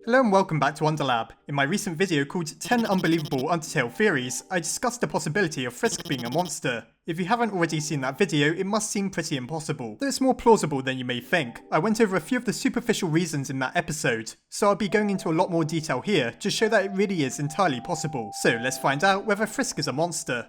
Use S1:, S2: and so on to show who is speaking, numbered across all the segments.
S1: Hello and welcome back to Underlab. In my recent video called 10 Unbelievable Undertale Theories, I discussed the possibility of Frisk being a monster. If you haven't already seen that video, it must seem pretty impossible, though it's more plausible than you may think. I went over a few of the superficial reasons in that episode, so I'll be going into a lot more detail here to show that it really is entirely possible. So let's find out whether Frisk is a monster.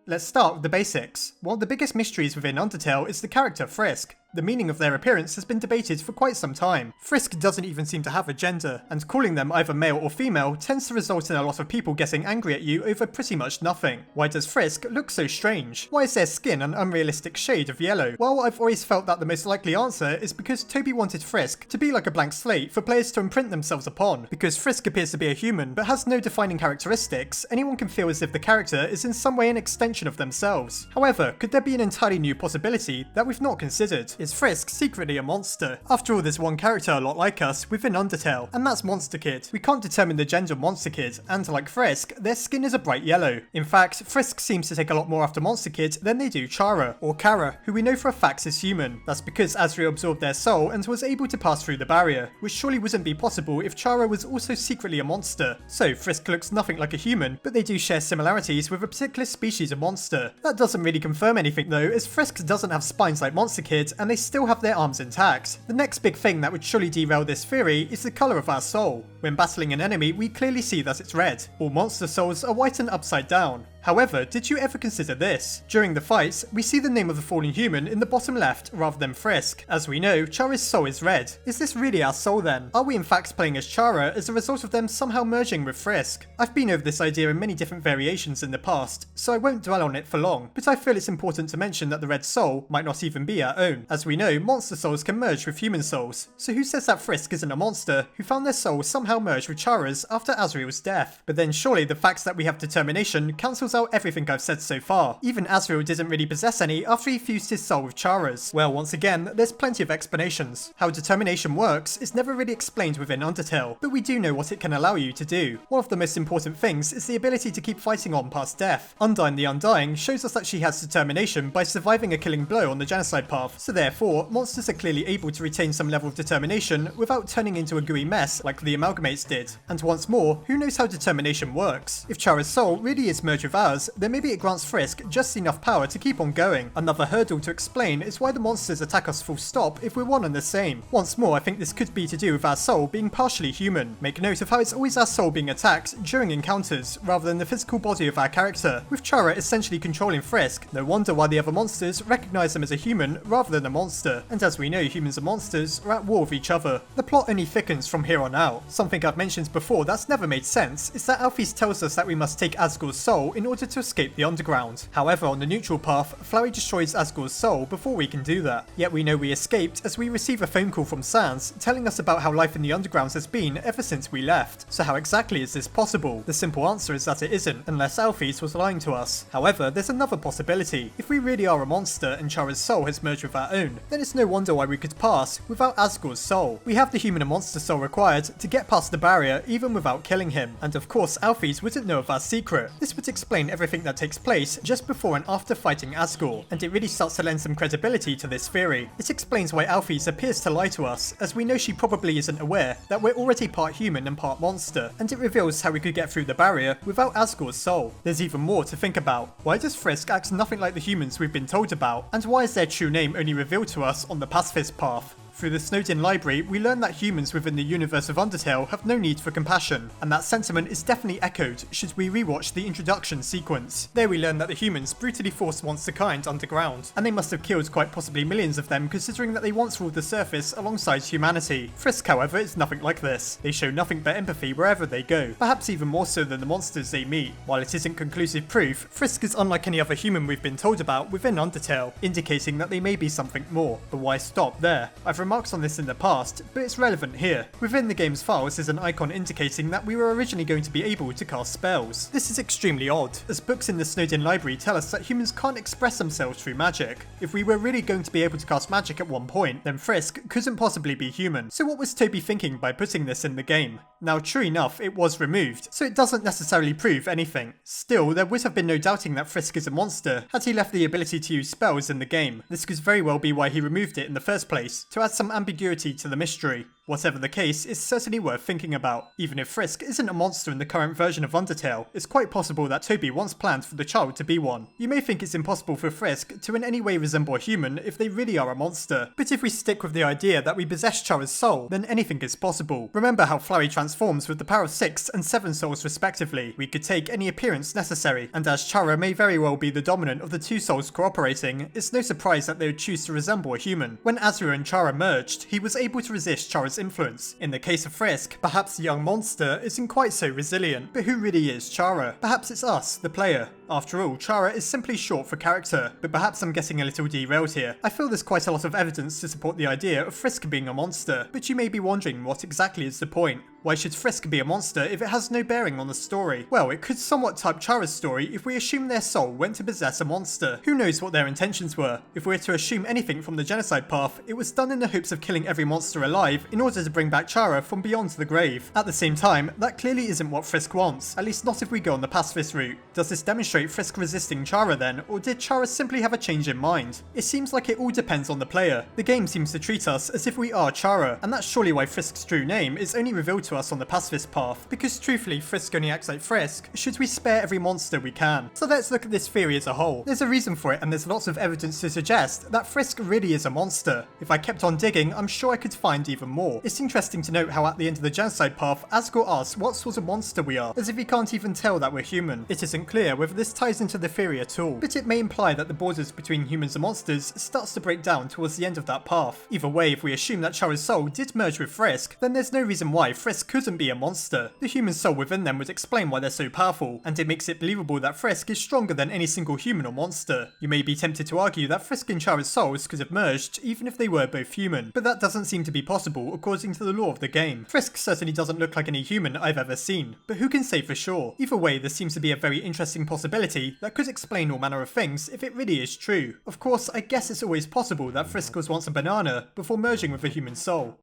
S1: Let's start with the basics. One of the biggest mysteries within Undertale is the character Frisk. The meaning of their appearance has been debated for quite some time. Frisk doesn't even seem to have a gender, and calling them either male or female tends to result in a lot of people getting angry at you over pretty much nothing. Why does Frisk look so strange? Why is their skin an unrealistic shade of yellow? Well, I've always felt that the most likely answer is because Toby wanted Frisk to be like a blank slate for players to imprint themselves upon. Because Frisk appears to be a human but has no defining characteristics, anyone can feel as if the character is in some way an extension of themselves. However, could there be an entirely new possibility that we've not considered? Is Frisk secretly a monster? After all, there's one character a lot like us within Undertale, and that's Monster Kid. We can't determine the gender of Monster Kid, and like Frisk, their skin is a bright yellow. In fact, Frisk seems to take a lot more after Monster Kid than they do Chara, or Kara, who we know for a fact is human. That's because Azrael absorbed their soul and was able to pass through the barrier, which surely wouldn't be possible if Chara was also secretly a monster. So Frisk looks nothing like a human, but they do share similarities with a particular species of monster. That doesn't really confirm anything though, as Frisk doesn't have spines like Monster Kid, and they still have their arms intact. The next big thing that would surely derail this theory is the colour of our soul. When battling an enemy, we clearly see that it's red. All monster souls are white and upside down. However, did you ever consider this? During the fights, we see the name of the fallen human in the bottom left rather than Frisk. As we know, Chara's soul is red. Is this really our soul then? Are we in fact playing as Chara as a result of them somehow merging with Frisk? I've been over this idea in many different variations in the past, so I won't dwell on it for long, but I feel it's important to mention that the red soul might not even be our own. As we know, monster souls can merge with human souls, so who says that Frisk isn't a monster who found their soul somehow merged with Chara's after Azrael's death? But then surely the fact that we have determination cancels out everything I've said so far. Even Azrael didn't really possess any after he fused his soul with Chara's. Well, once again, there's plenty of explanations. How determination works is never really explained within Undertale, but we do know what it can allow you to do. One of the most important things is the ability to keep fighting on past death. Undyne the Undying shows us that she has determination by surviving a killing blow on the genocide path, so therefore, monsters are clearly able to retain some level of determination without turning into a gooey mess like the Amalgamates did. And once more, who knows how determination works? If Chara's soul really is merged with ours, then maybe it grants Frisk just enough power to keep on going. Another hurdle to explain is why the monsters attack us full stop if we're one and the same. Once more, I think this could be to do with our soul being partially human. Make note of how it's always our soul being attacked during encounters, rather than the physical body of our character, with Chara essentially controlling Frisk. No wonder why the other monsters recognise them as a human rather than a monster, and as we know, humans and monsters are at war with each other. The plot only thickens from here on out. Something I've mentioned before that's never made sense is that Alphys tells us that we must take Asgore's soul in order to escape the underground. However, on the neutral path, Flowey destroys Asgore's soul before we can do that. Yet we know we escaped as we receive a phone call from Sans telling us about how life in the undergrounds has been ever since we left. So how exactly is this possible? The simple answer is that it isn't, unless Alphys was lying to us. However, there's another possibility. If we really are a monster and Chara's soul has merged with our own, then it's no wonder why we could pass without Asgore's soul. We have the human and monster soul required to get past past the barrier even without killing him, and of course Alphys wouldn't know of our secret. This would explain everything that takes place just before and after fighting Asgore, and it really starts to lend some credibility to this theory. It explains why Alphys appears to lie to us, as we know she probably isn't aware that we're already part human and part monster, and it reveals how we could get through the barrier without Asgore's soul. There's even more to think about. Why does Frisk act nothing like the humans we've been told about, and why is their true name only revealed to us on the pacifist path? Through the Snowdin library, we learn that humans within the universe of Undertale have no need for compassion, and that sentiment is definitely echoed should we rewatch the introduction sequence. There we learn that the humans brutally forced monster kind underground, and they must have killed quite possibly millions of them considering that they once ruled the surface alongside humanity. Frisk, however, is nothing like this. They show nothing but empathy wherever they go, perhaps even more so than the monsters they meet. While it isn't conclusive proof, Frisk is unlike any other human we've been told about within Undertale, indicating that they may be something more. But why stop there? I've remarks on this in the past, but it's relevant here. Within the game's files is an icon indicating that we were originally going to be able to cast spells. This is extremely odd, as books in the Snowdin library tell us that humans can't express themselves through magic. If we were really going to be able to cast magic at one point, then Frisk couldn't possibly be human. So what was Toby thinking by putting this in the game? Now, true enough, it was removed, so it doesn't necessarily prove anything. Still, there would have been no doubting that Frisk is a monster had he left the ability to use spells in the game. This could very well be why he removed it in the first place, to add some ambiguity to the mystery. Whatever the case, it's certainly worth thinking about. Even if Frisk isn't a monster in the current version of Undertale, it's quite possible that Toby once planned for the child to be one. You may think it's impossible for Frisk to in any way resemble a human if they really are a monster, but if we stick with the idea that we possess Chara's soul, then anything is possible. Remember how Flurry transforms with the power of 6 and 7 souls respectively. We could take any appearance necessary, and as Chara may very well be the dominant of the two souls cooperating, it's no surprise that they would choose to resemble a human. When Azura and Chara merged, he was able to resist Chara's influence. In the case of Frisk, perhaps the young monster isn't quite so resilient, but who really is Chara? Perhaps it's us, the player. After all, Chara is simply short for character, but perhaps I'm getting a little derailed here. I feel there's quite a lot of evidence to support the idea of Frisk being a monster, but you may be wondering what exactly is the point. Why should Frisk be a monster if it has no bearing on the story? Well, it could somewhat type Chara's story if we assume their soul went to possess a monster. Who knows what their intentions were? If we're to assume anything from the genocide path, it was done in the hopes of killing every monster alive in order to bring back Chara from beyond the grave. At the same time, that clearly isn't what Frisk wants, at least not if we go on the pacifist route. Does this demonstrate Frisk resisting Chara then, or did Chara simply have a change in mind? It seems like it all depends on the player. The game seems to treat us as if we are Chara, and that's surely why Frisk's true name is only revealed to us on the pacifist path, because truthfully Frisk only acts like Frisk should we spare every monster we can. So let's look at this theory as a whole. There's a reason for it, and there's lots of evidence to suggest that Frisk really is a monster. If I kept on digging, I'm sure I could find even more. It's interesting to note how at the end of the genocide path, Asgore asks what sort of monster we are, as if he can't even tell that we're human. It isn't clear whether this ties into the theory at all, but it may imply that the borders between humans and monsters starts to break down towards the end of that path. Either way, if we assume that Chara's soul did merge with Frisk, then there's no reason why Frisk couldn't be a monster. The human soul within them would explain why they're so powerful, and it makes it believable that Frisk is stronger than any single human or monster. You may be tempted to argue that Frisk and Chara's souls could have merged even if they were both human, but that doesn't seem to be possible according to the lore of the game. Frisk certainly doesn't look like any human I've ever seen, but who can say for sure? Either way, there seems to be a very interesting possibility that could explain all manner of things if it really is true. Of course, I guess it's always possible that Frisk was once a banana before merging with a human soul.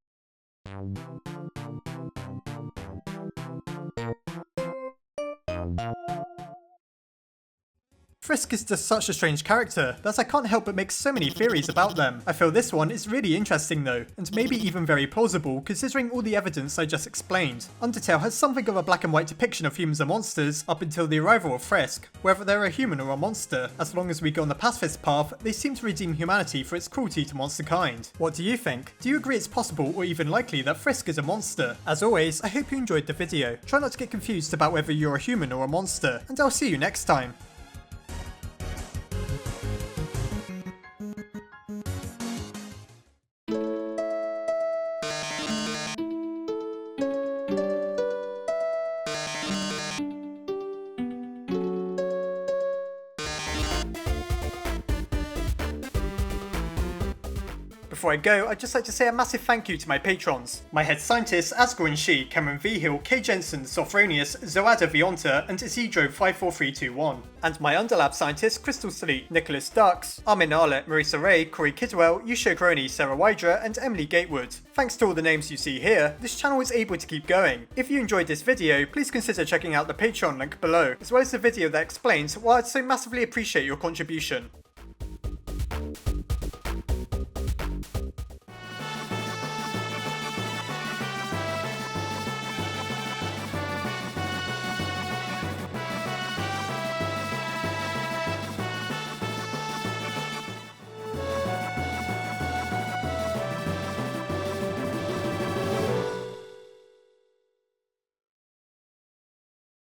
S1: Frisk is just such a strange character that I can't help but make so many theories about them. I feel this one is really interesting though, and maybe even very plausible considering all the evidence I just explained. Undertale has something of a black and white depiction of humans and monsters up until the arrival of Frisk. Whether they're a human or a monster, as long as we go on the pacifist path, they seem to redeem humanity for its cruelty to monster kind. What do you think? Do you agree it's possible or even likely that Frisk is a monster? As always, I hope you enjoyed the video. Try not to get confused about whether you're a human or a monster, and I'll see you next time. before I go, I'd just like to say a massive thank you to my patrons. My head scientists, Asgore Shi, Cameron Vigil, Kay Jensen, Sophronius, Zoada Vionta, and Isidro54321. And my Underlab scientists, Crystal Sleet, Nicholas Dux, Armin Arlett, Marisa Ray, Corey Kidwell, Yusho Crony, Sarah Wydra, and Emily Gatewood. Thanks to all the names you see here, this channel is able to keep going. If you enjoyed this video, please consider checking out the Patreon link below, as well as the video that explains why I'd so massively appreciate your contribution.